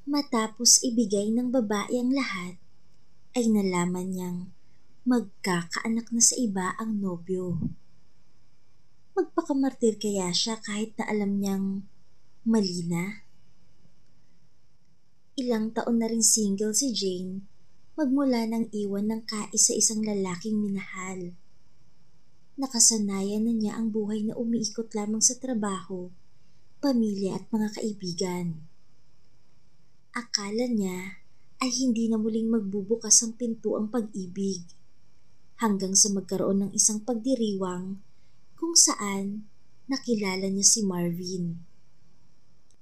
Matapos ibigay ng babae ang lahat, ay nalaman niyang magkakaanak na sa iba ang nobyo. Magpakamartir kaya siya kahit na alam niyang mali na? Ilang taon na rin single si Jane magmula nang iwan ng kaisa-isang lalaking minahal. Nakasanayan na niya ang buhay na umiikot lamang sa trabaho, pamilya at mga kaibigan. Akala niya ay hindi na muling magbubukas ang pinto ang pag-ibig, hanggang sa magkaroon ng isang pagdiriwang kung saan nakilala niya si Marvin.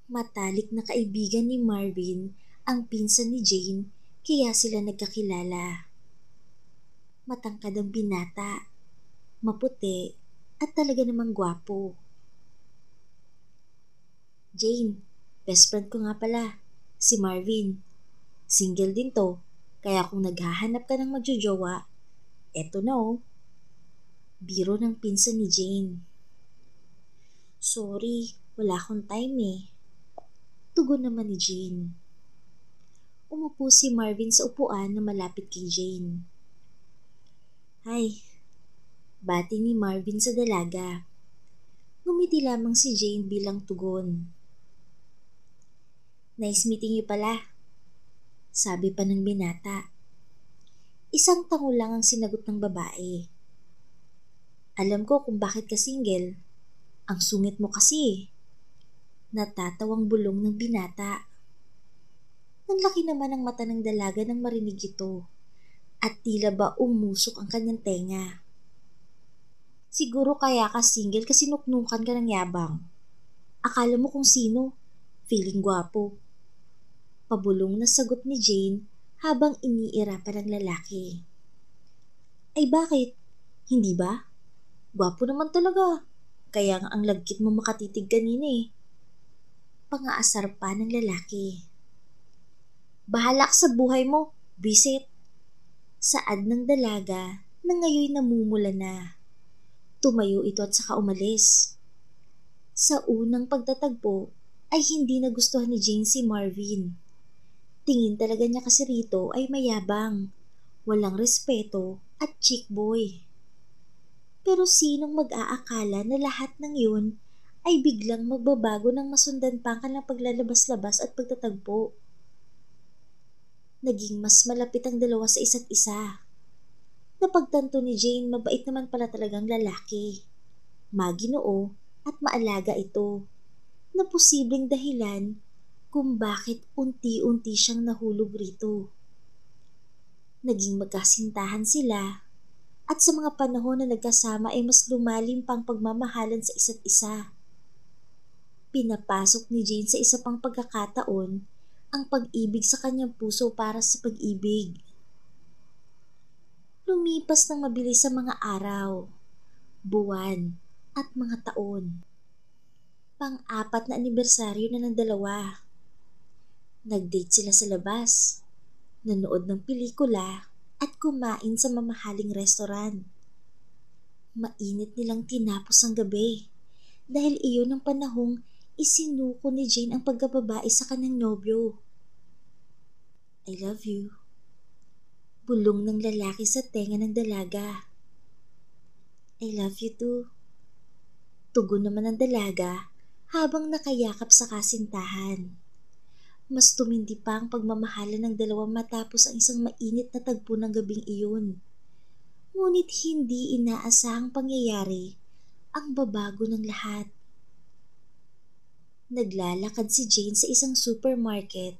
Matalik na kaibigan ni Marvin ang pinsan ni Jane, kaya sila nagkakilala. Matangkad ang binata, maputi at talaga namang gwapo. Jane, best friend ko nga pala, si Marvin. Single din to, kaya kung naghahanap ka ng magjojowa, eto na oh. Biro ng pinsan ni Jane. Sorry, wala akong time eh. Tugon naman ni Jane. Umupo si Marvin sa upuan na malapit kay Jane. Hi, bati ni Marvin sa dalaga. Ngumiti lamang si Jane bilang tugon. Nice meeting you pala, sabi pa ng binata. Isang tango lang ang sinagot ng babae. Alam ko kung bakit ka single. Ang sungit mo kasi. Natatawang bulong ng binata. Nanlaki naman ang mata ng dalaga nang marinig ito, at tila ba umusok ang kanyang tenga. Siguro kaya ka single kasi nuknukan ka ng yabang. Akala mo kung sino? Feeling gwapo. Pabulong na sagot ni Jane habang iniira pa ng lalaki. Ay bakit? Hindi ba? Gwapo naman talaga. Kaya nga ang lagkit mo makatitig kanina eh. Pangaasar pa ng lalaki. Bahala ka sa buhay mo, visit. Saad ng dalaga na ngayon namumula na. Tumayo ito at saka umalis. Sa unang pagtatagpo ay hindi nagustuhan ni Jane si Marvin. Tingin talaga niya kasi rito ay mayabang, walang respeto at chick boy. Pero sinong mag-aakala na lahat ng yun ay biglang magbabago ng masundan pa ang kanilang paglalabas-labas at pagtatagpo? Naging mas malapit ang dalawa sa isa't isa. Napagtanto ni Jane mabait naman pala talagang lalaki. Maginoo at maalaga ito, na posibleng dahilan kung bakit unti-unti siyang nahulog rito. Naging magkasintahan sila, at sa mga panahon na nagkasama ay mas lumalim pang pagmamahalan sa isa't isa. Pinapasok ni Jane sa isa pang pagkakataon ang pag-ibig sa kanyang puso para sa pag-ibig. Lumipas ng mabilis sa mga araw, buwan, at mga taon. Pang-apat na anibersaryo na ng dalawa. Nag-date sila sa labas, nanood ng pelikula, at kumain sa mamahaling restoran. Mainit nilang tinapos ang gabi dahil iyon ang panahong isinuko ni Jane ang pagkababae sa kanyang nobyo. I love you. Bulong ng lalaki sa tenga ng dalaga. I love you too. Tugon naman ng dalaga habang nakayakap sa kasintahan. Mas tumindi pa ang pagmamahalan ng dalawa matapos ang isang mainit na tagpo ng gabing iyon. Ngunit hindi inaasahang pangyayari ang babago ng lahat. Naglalakad si Jane sa isang supermarket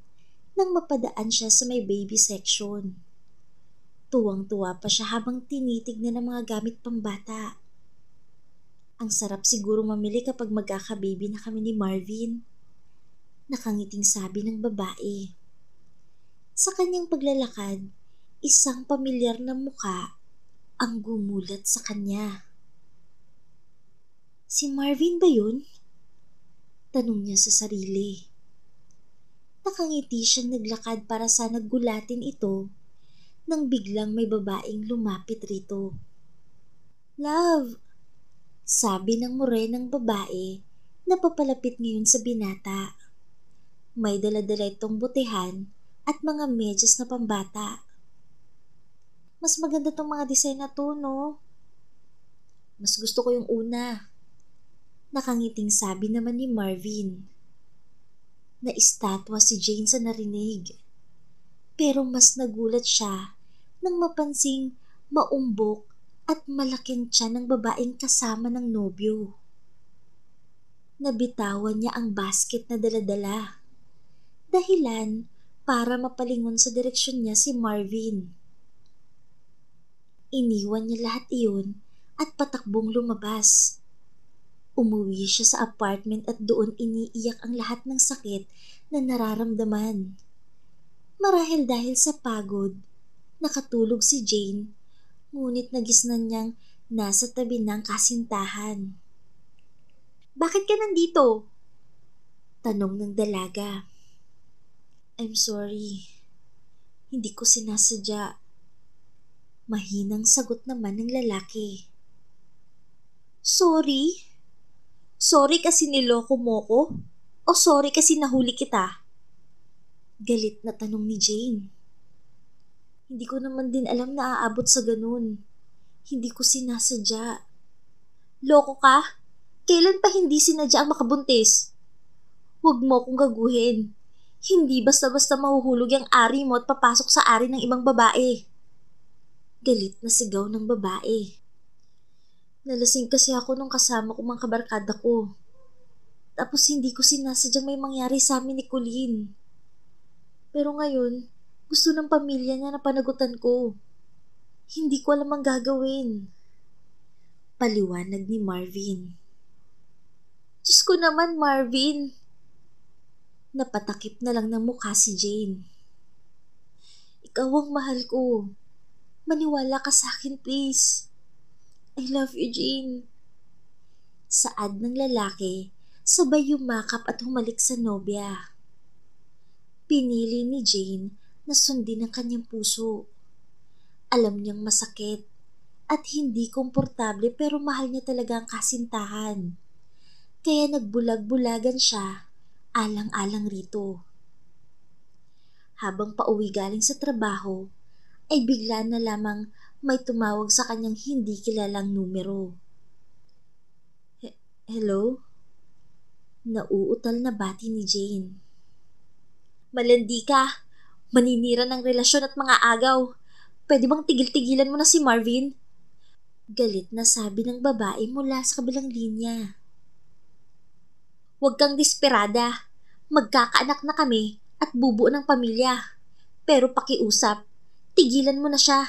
nang mapadaan siya sa may baby section. Tuwang-tuwa pa siya habang tinitignan ang mga gamit pambata. Ang sarap siguro mamili kapag magkaka-baby na kami ni Marvin. Nakangiting sabi ng babae. Sa kanyang paglalakad, isang pamilyar na muka ang gumulat sa kanya. Si Marvin ba yun? Tanong niya sa sarili. Nakangiti siyang naglakad para sana gulatin ito nang biglang may babaeng lumapit rito. Love! Sabi ng morenang babae na papalapit ngayon sa binata. May dala-dala itong butihan at mga medyas na pambata. Mas maganda tong mga design na to, no? Mas gusto ko yung una. Nakangiting sabi naman ni Marvin. Naistatwa si Jane sa narinig. Pero mas nagulat siya nang mapansing maumbok at malaking tiyan ng babaeng kasama ng nobyo. Nabitawan niya ang basket na daladala. Dahilan para mapalingon sa direksyon niya si Marvin. Iniwan niya lahat iyon at patakbong lumabas. Umuwi siya sa apartment at doon iniiyak ang lahat ng sakit na nararamdaman. Marahil dahil sa pagod, nakatulog si Jane, ngunit nagisnan niyang nasa tabi ng kasintahan. Bakit ka nandito? Tanong ng dalaga. I'm sorry. Hindi ko sinasadya. Mahinang sagot naman ng lalaki. Sorry? Sorry kasi niloko mo ko? O sorry kasi nahuli kita? Galit na tanong ni Jane. Hindi ko naman din alam na aabot sa ganun. Hindi ko sinasadya. Loko ka? Kailan pa hindi sinadya ang makabuntis? Huwag mo akong gaguhin. Hindi basta-basta mahuhulog ang ari mo at papasok sa ari ng ibang babae. Galit na sigaw ng babae. Nalasing kasi ako nung kasama ko mga kabarkada ko. Tapos hindi ko sinasadyang may mangyari sa amin ni Colleen. Pero ngayon, gusto ng pamilya niya na panagutan ko. Hindi ko alam ang gagawin. Paliwanag ni Marvin. Diyos ko naman, Marvin. Napatakip na lang ng mukha si Jane. Ikaw ang mahal ko. Maniwala ka sa akin, please. I love you, Jane. Saad ng lalaki, sabay yumakap at humalik sa nobya. Pinili ni Jane na sundin ang kanyang puso. Alam niyang masakit at hindi komportable pero mahal niya talaga ang kasintahan. Kaya nagbulag-bulagan siya, alang-alang rito. Habang pauwi galing sa trabaho, ay bigla na lamang may tumawag sa kanyang hindi kilalang numero. Hello? Nauutal na bati ni Jane. Malandi ka! Maninira ng relasyon at mga agaw. Pwede bang tigil-tigilan mo na si Marvin? Galit na sabi ng babae mula sa kabilang linya. Huwag kang desperada. Magkakaanak na kami at bubuo ng pamilya. Pero pakiusap, tigilan mo na siya.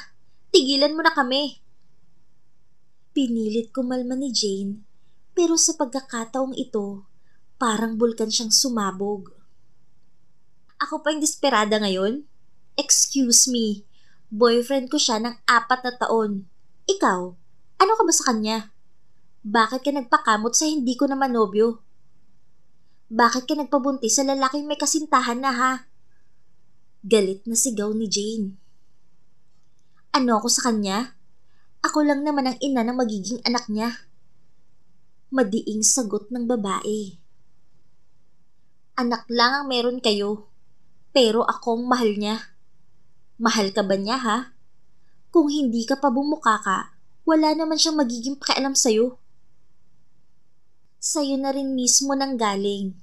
Tigilan mo na kami. Pinilit kumalma ni Jane, pero sa pagkakataong ito, parang bulkan siyang sumabog. Ako pa yung desperada ngayon? Excuse me, boyfriend ko siya ng 4 na taon. Ikaw, ano ka ba sa kanya? Bakit ka nagpakamot sa hindi ko naman nobyo? Bakit ka nagpabuntis sa lalaking may kasintahan na ha? Galit na sigaw ni Jane. Ano ako sa kanya? Ako lang naman ang ina ng magiging anak niya. Madiing sagot ng babae. Anak lang ang meron kayo, pero akong mahal niya. Mahal ka ba niya ha? Kung hindi ka pa bumuka ka, wala naman siyang magiging pakialam sa'yo. Sa'yo na rin mismo nang galing.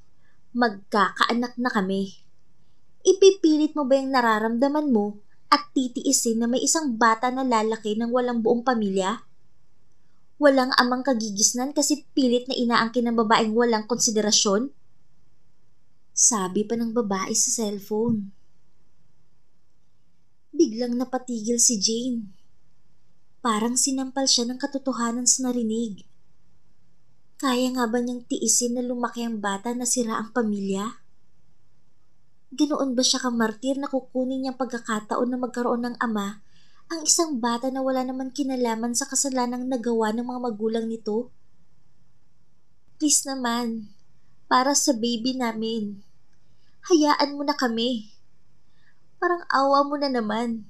Magkakaanak na kami. Ipipilit mo ba yung nararamdaman mo at titiisin na may isang bata na lalaki ng walang buong pamilya? Walang amang kagigisnan kasi pilit na inaangkin ng babaeng walang konsiderasyon? Sabi pa ng babae sa cellphone. Biglang napatigil si Jane. Parang sinampal siya ng katotohanan sa narinig. Kaya nga ba niyang tiisin na lumaki ang bata na sira ang pamilya? Ganoon ba siya kamartir na kukunin niyang pagkakataon na magkaroon ng ama ang isang bata na wala naman kinalaman sa kasalanang nagawa ng mga magulang nito? Please naman, para sa baby namin, hayaan mo na kami. Parang awa mo na naman.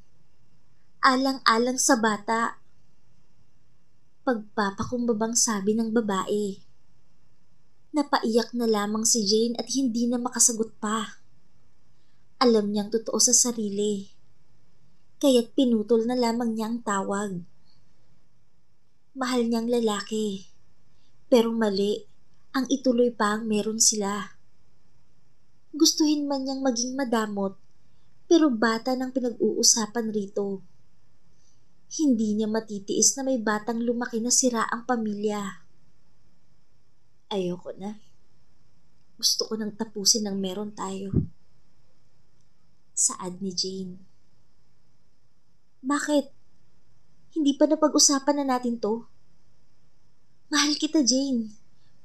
Alang-alang sa bata. Pagpapakumbabang sabi ng babae. Napaiyak na lamang si Jane at hindi na makasagot pa. Alam niyang totoo sa sarili, kaya't pinutol na lamang niya ang tawag. Mahal niyang lalaki, pero mali ang ituloy pa ang meron sila. Gustuhin man niyang maging madamot, pero bata ng pinag-uusapan rito. Hindi niya matitiis na may batang lumaki na sira ang pamilya. Ayoko na. Gusto ko nang tapusin ng meron tayo. Saad ni Jane. Bakit? Hindi pa napag-usapan na natin to? Mahal kita, Jane.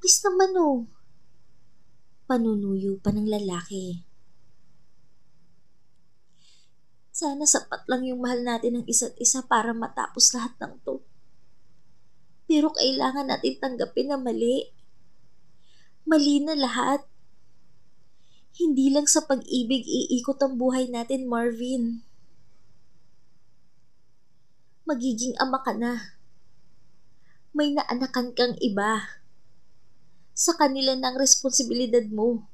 Please naman oh. Panunuyo pa ng lalaki. Sana sapat lang yung mahal natin ng isa't isa para matapos lahat ng to. Pero kailangan natin tanggapin na mali. Mali na lahat. Hindi lang sa pag-ibig iikot ang buhay natin, Marvin. Magiging ama ka na. May naanakan kang iba. Sa kanila na ang responsibilidad mo.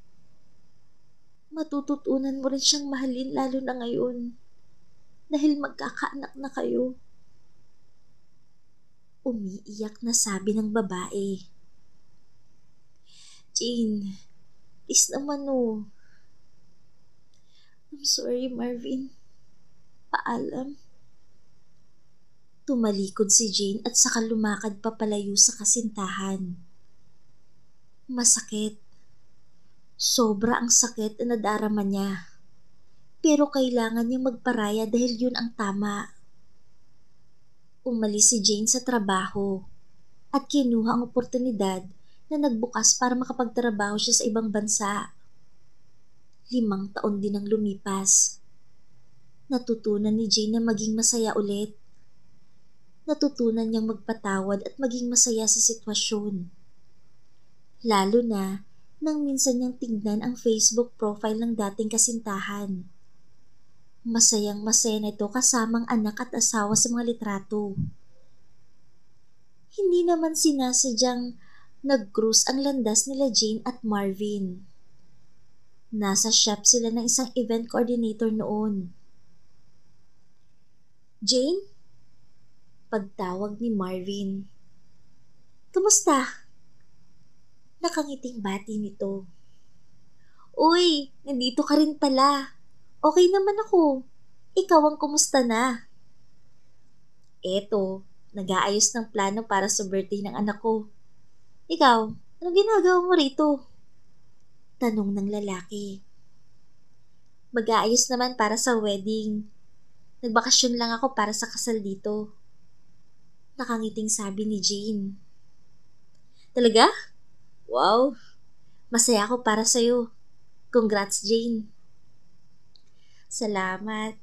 Matututunan mo rin siyang mahalin lalo na ngayon. Dahil magkakaanak na kayo. Umiiyak na sabi ng babae. Jane, please naman oh. I'm sorry, Marvin. Paalam. Tumalikod si Jane at saka lumakad papalayo sa kasintahan. Masakit. Sobra ang sakit na nadarama niya. Pero kailangan niyang magparaya dahil yun ang tama. Umalis si Jane sa trabaho at kinuha ang oportunidad na nagbukas para makapagtrabaho siya sa ibang bansa. 5 taon din ang lumipas. Natutunan ni Jane na maging masaya ulit. Natutunan niyang magpatawad at maging masaya sa sitwasyon. Lalo na nang minsan niyang tignan ang Facebook profile ng dating kasintahan. Masayang masaya na ito kasamang anak at asawa sa mga litrato. Hindi naman sinasadyang nag-cruise ang landas nila Jane at Marvin. Nasa shop sila ng isang event coordinator noon. Jane? Pagtawag ni Marvin. Kamusta? Nakangiting bati nito. Uy, nandito ka rin pala. Okay naman ako. Ikaw ang kumusta na? Eto, nag-aayos ng plano para sa birthday ng anak ko. Ikaw, anong ginagawa mo rito? Tanong ng lalaki. Mag-aayos naman para sa wedding. Nagbakasyon lang ako para sa kasal dito. Nakangiting sabi ni Jane. Talaga? Wow! Masaya ako para sa'yo. Congrats, Jane. Salamat.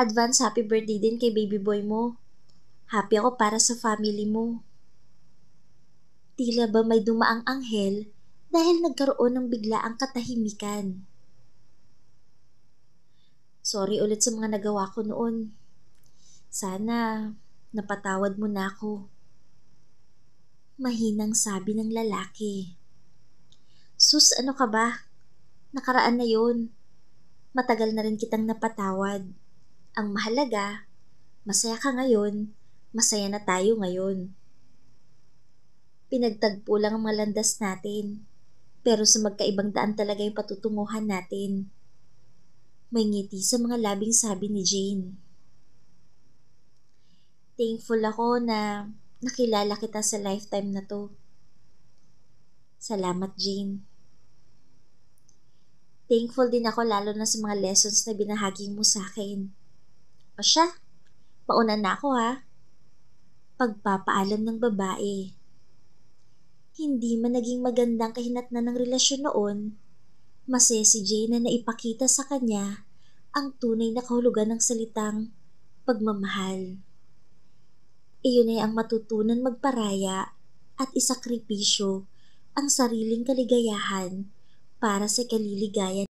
Advance happy birthday din kay baby boy mo. Happy ako para sa family mo. Tila ba may dumaang anghel dahil nagkaroon ng biglaang katahimikan. Sorry ulit sa mga nagawa ko noon. Sana napatawad mo na ako. Mahinang sabi ng lalaki. Sus, ano ka ba? Nakaraan na yun. Matagal na rin kitang napatawad. Ang mahalaga, masaya ka ngayon, masaya na tayo ngayon. Pinagtagpo lang ang mga landas natin, pero sa magkaibang daan talaga yung patutunguhan natin. May ngiti sa mga labing sabi ni Jane. Thankful ako na nakilala kita sa lifetime na to. Salamat, Jane. Thankful din ako lalo na sa mga lessons na binahagi mo sa akin. O siya, mauna na ako ha. Pagpapaalam ng babae. Hindi man naging magandang kahinatnan ng relasyon noon, masaya si Jane na naipakita sa kanya ang tunay na kahulugan ng salitang pagmamahal. Iyon ay ang matutunan magparaya at isakripisyo ang sariling kaligayahan para sa kaliligayan